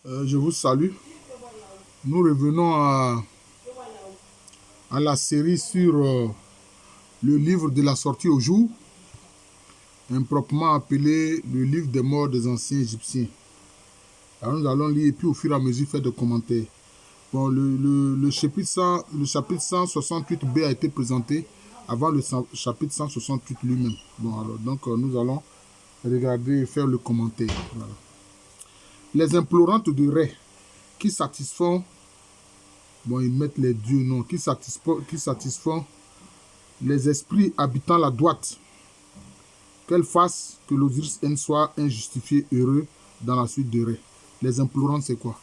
Je vous salue. Nous revenons à la série sur le livre de la sortie au jour, improprement appelé le livre des morts des anciens Égyptiens. Alors nous allons lire et puis au fur et à mesure faire des commentaires. Bon, le chapitre 168b a été présenté avant le chapitre 168 lui-même. Bon, alors donc nous allons regarder et faire le commentaire. Voilà. Les implorantes de Ré qui satisfont, bon, ils mettent les dieux, non, qui satisfont les esprits habitant la droite, qu'elle fasse que l'Osiris-N soit injustifié heureux dans la suite de Ré. Les implorants, c'est quoi?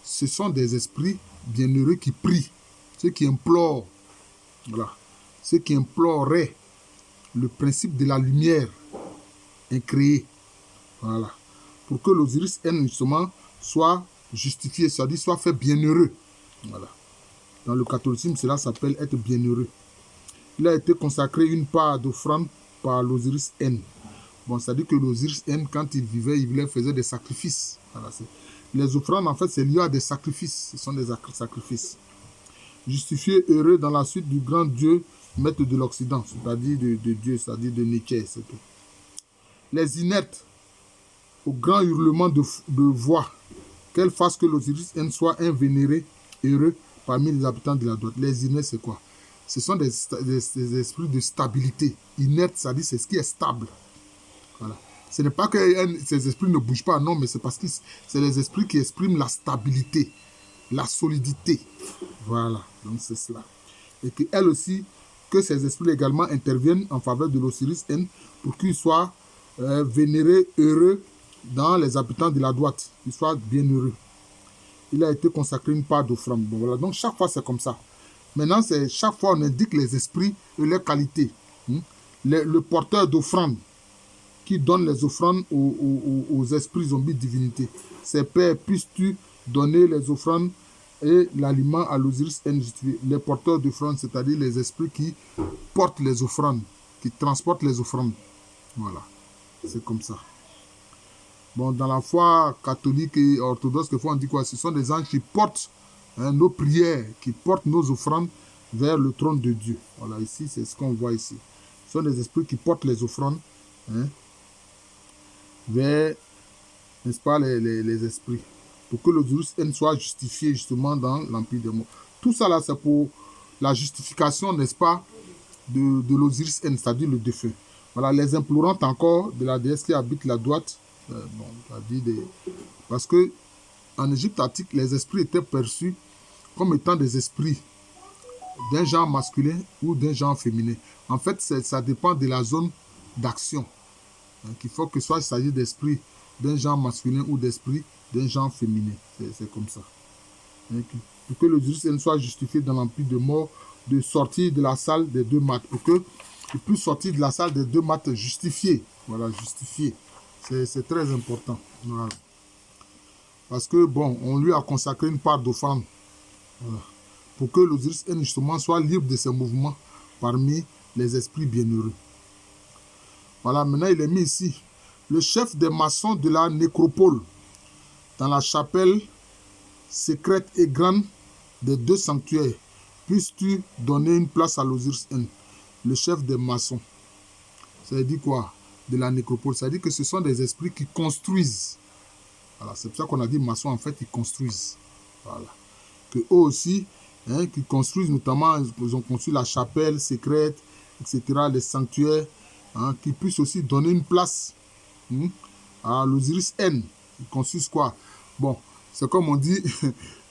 Ce sont des esprits bienheureux qui prient, ceux qui implorent, voilà, ceux qui imploraient le principe de la lumière incréée, voilà, pour que l'Osiris-N justement soit justifié, c'est-à-dire soit fait bienheureux, voilà. Dans le catholicisme, cela s'appelle être bienheureux. Il a été consacré une part d'offrande par l'Osiris-N. Bon, c'est-à-dire que l'Osiris-N, quand il vivait, faisait des sacrifices. Voilà, les offrandes, en fait, c'est lié à des sacrifices. Ce sont des sacrifices. Justifié heureux dans la suite du grand Dieu, maître de l'Occident, c'est-à-dire de Dieu, c'est-à-dire de Nietzsche, c'est tout. Les inertes, au grand hurlement de voix, qu'elle fasse que l'Osiris-N soit un vénéré heureux parmi les habitants de la droite. Les inertes, c'est quoi? Ce sont des esprits de stabilité. Inerte, c'est-à-dire c'est ce qui est stable. Voilà. Ce n'est pas que ces esprits ne bougent pas, non, mais c'est parce que c'est les esprits qui expriment la stabilité, la solidité. Voilà, donc c'est cela. Et qu'elle aussi, que ces esprits également interviennent en faveur de l'Osiris-N pour qu'il soit vénéré, heureux dans les habitants de la droite, qu'il soit bien heureux. Il a été consacré une part d'offrande. Bon, voilà. Donc chaque fois c'est comme ça. Maintenant, chaque fois on indique les esprits et leurs qualités. Le porteur d'offrande qui donne les offrandes aux esprits zombies divinités. C'est Père, puisses-tu donner les offrandes et l'aliment à l'Osiris-N justifié. Les porteurs d'offrandes, c'est-à-dire les esprits qui portent les offrandes, qui transportent les offrandes. Voilà, c'est comme ça. Bon, dans la foi catholique et orthodoxe, quelquefois on dit quoi? Ce sont des anges qui portent nos prières, qui portent nos offrandes vers le trône de Dieu. Voilà, ici, c'est ce qu'on voit ici. Ce sont des esprits qui portent les offrandes vers, n'est-ce pas, les esprits, pour que l'Osiris-N soit justifié justement dans l'Empire des morts. Tout ça là, c'est pour la justification, n'est-ce pas, de l'Osiris-N, c'est-à-dire le défunt. Voilà, les implorantes encore de la déesse qui habite la droite, bon, parce que en Égypte antique, les esprits étaient perçus comme étant des esprits d'un genre masculin ou d'un genre féminin. En fait, ça dépend de la zone d'action. Qu'il faut que soit il s'agit d'esprit d'un genre masculin ou d'esprit d'un genre féminin. C'est comme ça. Pour que le Osiris soit justifié dans l'empire de mort, de sortir de la salle des deux maths. Pour qu'il puisse sortir de la salle des deux maths justifié. Voilà, justifié. C'est très important. Voilà. Parce que, bon, on lui a consacré une part d'offrande. Voilà. Pour que l'Osiris justement soit libre de ses mouvements parmi les esprits bienheureux. Voilà, maintenant il est mis ici. Le chef des maçons de la nécropole, dans la chapelle secrète et grande des deux sanctuaires, puisses-tu donner une place à l'Osiris-N, le chef des maçons. Ça veut dire quoi? De la nécropole. Ça veut dire que ce sont des esprits qui construisent. Voilà, c'est pour ça qu'on a dit maçons, en fait, ils construisent. Voilà. Que eux aussi, qui construisent notamment, ils ont construit la chapelle secrète, etc., les sanctuaires, qui puissent aussi donner une place à l'Osiris-N. Ils construisent quoi? Bon, c'est comme on dit,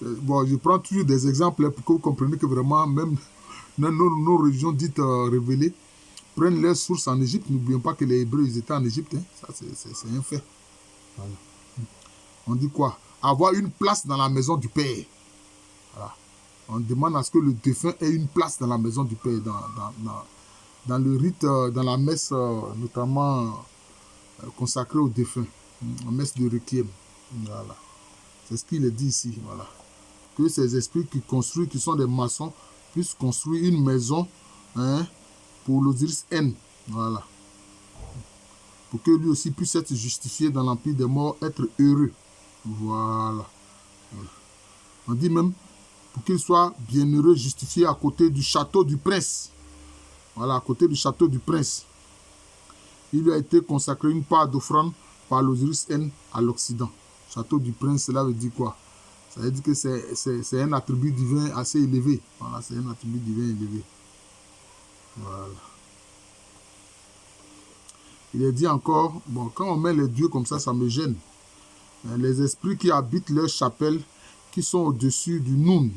bon, je prends toujours des exemples pour que vous compreniez que vraiment, même nos religions dites révélées prennent leurs sources en Égypte. N'oublions pas que les Hébreux, ils étaient en Égypte. Ça, c'est un fait. Voilà. On dit quoi? Avoir une place dans la maison du Père. Voilà. On demande à ce que le défunt ait une place dans la maison du Père, dans le rite, dans la messe, notamment consacrée au défunt, la messe de requiem. Voilà. C'est ce qu'il est dit ici. Voilà. Que ces esprits qui construisent, qui sont des maçons, puissent construire une maison pour l'Osiris-N. Voilà. Pour que lui aussi puisse être justifié dans l'empire des morts, être heureux. Voilà. On dit même pour qu'il soit bienheureux, justifié à côté du château du prince. Voilà, à côté du château du prince. Il lui a été consacré une part d'offrande par l'Osiris-N à l'Occident. Château du prince, cela veut dire quoi? Ça veut dire que c'est un attribut divin assez élevé. Voilà, c'est un attribut divin élevé. Voilà. Il est dit encore, bon, quand on met les dieux comme ça me gêne. Les esprits qui habitent leur chapelle, qui sont au-dessus du Noun,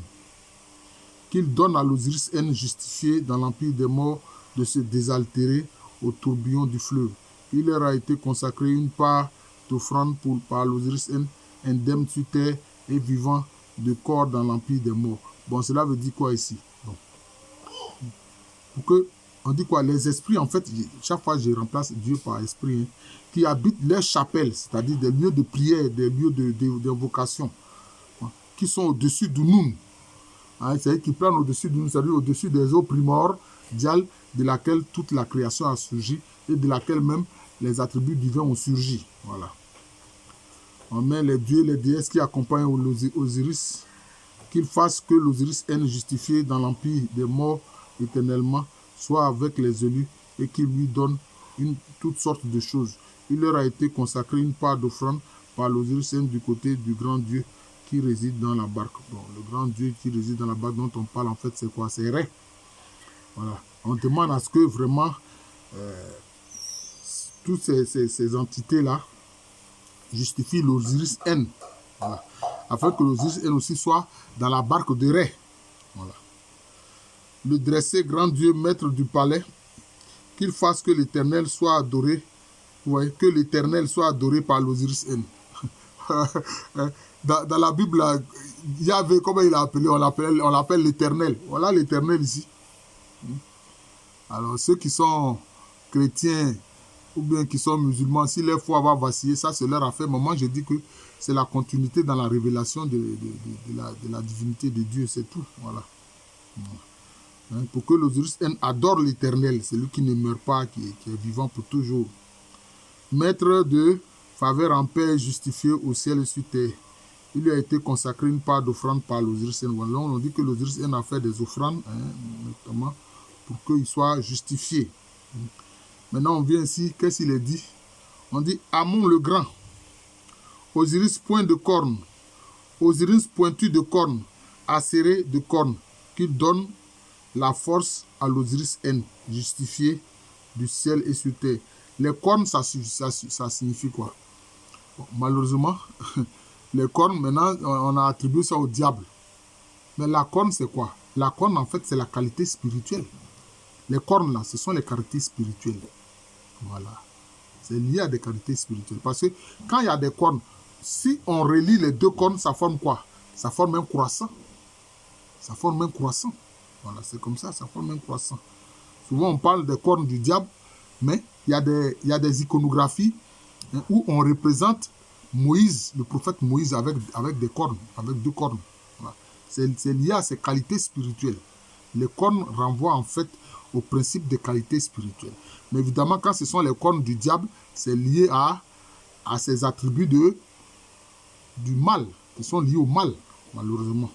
qu'ils donnent à l'Osiris-N justifié dans l'empire des morts de se désaltérer au tourbillon du fleuve. Il leur a été consacré une part d'offrande par l'Osiris-N, indemne sur terre et vivant de corps dans l'empire des morts. Bon, cela veut dire quoi ici? Bon. Pour que, on dit quoi? Les esprits, en fait, chaque fois je remplace Dieu par esprit, hein, qui habitent leur chapelle, c'est-à-dire des lieux de prière, des lieux d'invocation, hein, qui sont au-dessus du Noun. Hein, c'est-à-dire qui planent au-dessus du Noun, c'est-à-dire au-dessus des eaux primordiales de laquelle toute la création a surgi et de laquelle même les attributs divins ont surgi. Voilà. On met les dieux et les déesses qui accompagnent Osiris, qu'ils fassent que l'Osiris-N justifié dans l'empire des morts éternellement soit avec les élus et qu'il lui donne toutes sortes de choses. Il leur a été consacré une part d'offrande par l'Osiris-N du côté du grand Dieu qui réside dans la barque. Bon, le grand Dieu qui réside dans la barque dont on parle, en fait, c'est quoi? C'est Ré. Voilà. On demande à ce que vraiment toutes ces entités-là justifient l'Osiris-N. Voilà. Afin que l'Osiris-N aussi soit dans la barque de Ré. Voilà. Le dressé grand Dieu, maître du palais, qu'il fasse que l'Éternel soit adoré, ouais, que l'Éternel soit adoré par l'Osiris-N. Dans la Bible, il y avait, comment il a appelé, on l'appelle l'Éternel. Voilà l'Éternel ici. Alors, ceux qui sont chrétiens ou bien qui sont musulmans, si leur foi va vaciller, ça c'est leur affaire. Mais moi, je dis que c'est la continuité dans la révélation de la divinité de Dieu, c'est tout. Voilà. Hein, pour que l'Osiris-N adore l'Éternel, c'est lui qui ne meurt pas, qui est vivant pour toujours. Maître de faveur en paix, justifié au ciel et sur terre. Il lui a été consacré une part d'offrande par l'Osiris-N. Voilà, on dit que l'Osiris-N a fait des offrandes, hein, notamment pour qu'il soit justifié. Maintenant, on vient ici, qu'est-ce qu'il est dit? On dit Amon le grand, Osiris point de corne, Osiris pointu de corne, acéré de corne, qu'il donne la force à l'Osiris-N, justifié du ciel et sur terre. Les cornes, ça signifie quoi? Bon, malheureusement, les cornes, maintenant, on a attribué ça au diable. Mais la corne, c'est quoi? La corne, en fait, c'est la qualité spirituelle. Les cornes, là, ce sont les qualités spirituelles. Voilà. C'est lié à des qualités spirituelles. Parce que quand il y a des cornes, si on relie les deux cornes, ça forme quoi? Ça forme un croissant. Ça forme un croissant. Voilà, c'est comme ça forme un croissant. Souvent, on parle des cornes du diable, mais il y a des iconographies, hein, où on représente Moïse, le prophète Moïse, avec des cornes, avec deux cornes. Voilà. C'est lié à ses qualités spirituelles. Les cornes renvoient en fait au principe des qualités spirituelles. Mais évidemment, quand ce sont les cornes du diable, c'est lié à ses attributs du mal, qui sont liés au mal, malheureusement.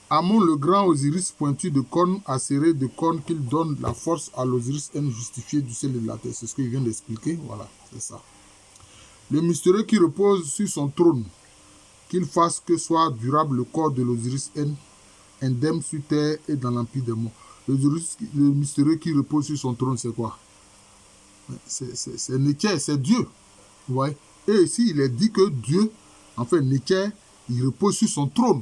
Amon le grand Osiris pointu de cornes, acéré de cornes, qu'il donne la force à l'Osiris-N justifié du ciel et de la terre. C'est ce qu'il vient d'expliquer. Voilà, c'est ça. Le mystérieux qui repose sur son trône, qu'il fasse que soit durable le corps de l'Osiris-N, indemne sur terre et dans l'empire des morts. Le mystérieux qui repose sur son trône, c'est quoi? C'est Necker, c'est Dieu. Ouais. Et ici, il est dit que Dieu, en fait, Necker, il repose sur son trône.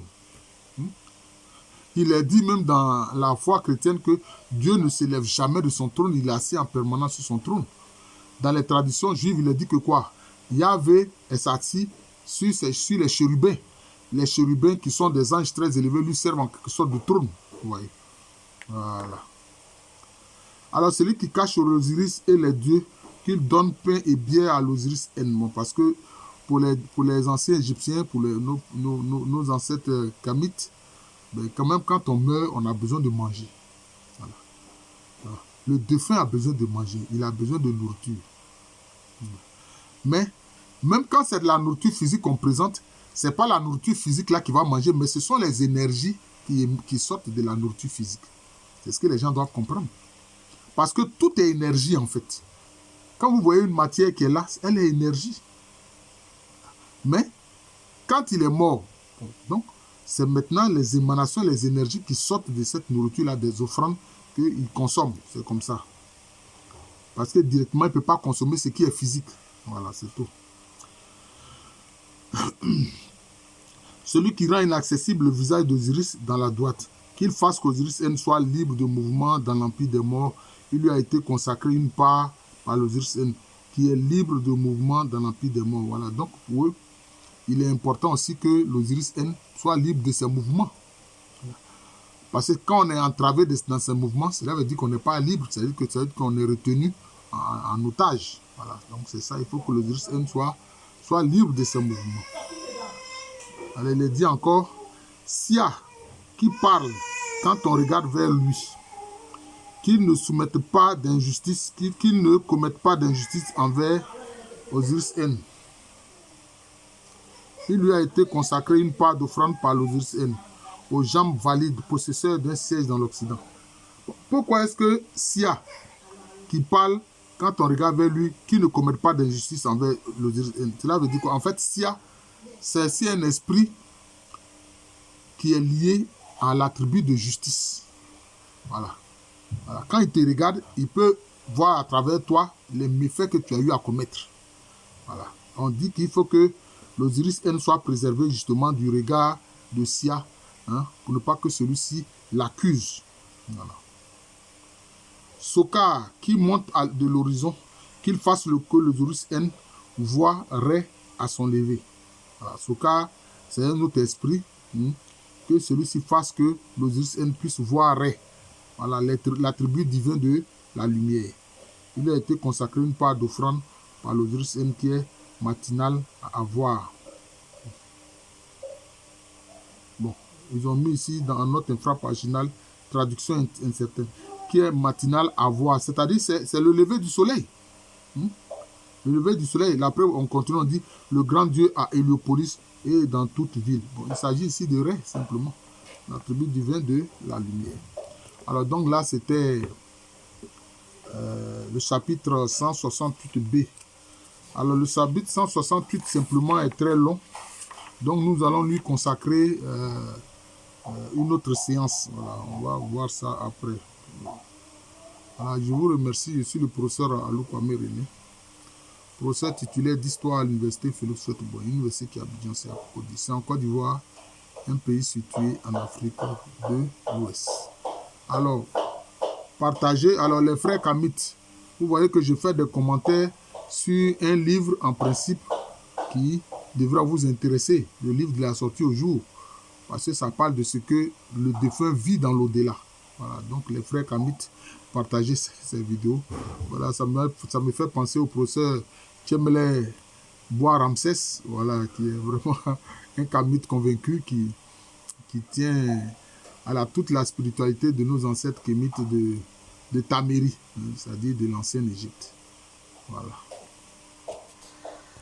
Il est dit même dans la foi chrétienne que Dieu ne s'élève jamais de son trône, il est assis en permanence sur son trône. Dans les traditions juives, il est dit que quoi? Yahvé est assis sur les chérubins. Les chérubins qui sont des anges très élevés lui servent en quelque sorte de trône. Ouais. Voilà. Alors celui qui cache l'Osiris et les dieux, qu'il donne pain et bière à l'Osiris-N. Parce que pour les anciens Égyptiens, pour nos ancêtres Kamites, ben, quand même, quand on meurt, on a besoin de manger. Voilà. Voilà. Le défunt a besoin de manger. Il a besoin de nourriture. Mais, même quand c'est de la nourriture physique qu'on présente, c'est pas la nourriture physique là qui va manger, mais ce sont les énergies qui sortent de la nourriture physique. C'est ce que les gens doivent comprendre. Parce que tout est énergie en fait. Quand vous voyez une matière qui est là, elle est énergie. Mais quand il est mort, donc c'est maintenant les émanations, les énergies qui sortent de cette nourriture-là, des offrandes qu'il consomme. C'est comme ça. Parce que directement, il ne peut pas consommer ce qui est physique. Voilà, c'est tout. Celui qui rend inaccessible le visage d'Osiris dans la droite, qu'il fasse qu'Osiris N soit libre de mouvement dans l'empire des morts, il lui a été consacré une part par l'Osiris N, qui est libre de mouvement dans l'empire des morts. Voilà, donc pour eux, il est important aussi que l'Osiris N soit libre de ses mouvements. Parce que quand on est entravé dans ses mouvements, cela veut dire qu'on n'est pas libre, c'est-à-dire qu'on est retenu en otage. Voilà, donc c'est ça, il faut que l'Osiris N soit libre de ses mouvements. Alors il est dit encore, Sia qui parle quand on regarde vers lui, qu'il ne soumette pas d'injustice, qu'il ne commette pas d'injustice envers Osiris N. Il lui a été consacré une part d'offrande par l'Osiris N, aux jambes valides, possesseurs d'un siège dans l'Occident. Pourquoi est-ce que Sia qui parle quand on regarde vers lui, qui ne commette pas d'injustice envers l'Osiris N? Cela veut dire qu'en fait, Sia, c'est aussi un esprit qui est lié à l'attribut de justice. Voilà. Voilà. Quand il te regarde, il peut voir à travers toi les méfaits que tu as eu à commettre. Voilà. On dit qu'il faut que l'Osiris N soit préservé justement du regard de Sia, hein, pour ne pas que celui-ci l'accuse. Voilà. Sokar qui monte de l'horizon, qu'il fasse que l'Osiris N voit Ré à son lever. Voilà. Sokar, c'est un autre esprit, que celui-ci fasse que l'Osiris N puisse voir Ré. Voilà, l'attribut divin de la lumière. Il a été consacré une part d'offrande par l'Osiris N qui est matinal à voir. Bon, ils ont mis ici dans notre infrapaginal traduction incertaine, qui est matinal à voir, c'est-à-dire c'est le lever du soleil. Le lever du soleil. Après, on continue, on dit le grand Dieu à Héliopolis et dans toute ville. Bon, il s'agit ici de Ré, simplement. L'attribut divin de la lumière. Alors, donc là, c'était le chapitre 168b. Alors, le chapitre 168, simplement, est très long. Donc, nous allons lui consacrer une autre séance. Voilà, on va voir ça après. Alors, je vous remercie. Je suis le professeur Alou Kwame René, professeur titulaire d'histoire à l'université Félix Houphouët-Boigny, université qui Abidjan, c'est en Côte d'Ivoire, un pays situé en Afrique de l'Ouest. Alors, partagez. Alors, les frères Kamites, vous voyez que je fais des commentaires sur un livre en principe qui devra vous intéresser, le livre de la sortie au jour, parce que ça parle de ce que le défunt vit dans l'au-delà. Voilà, donc les frères Kamites, partagez ces vidéos. Voilà, ça me fait penser au professeur Tchemele Bois Ramsès, voilà, qui est vraiment un Kamite convaincu qui tient à toute la spiritualité de nos ancêtres kémites de Taméri, c'est-à-dire de l'ancienne Égypte. Voilà.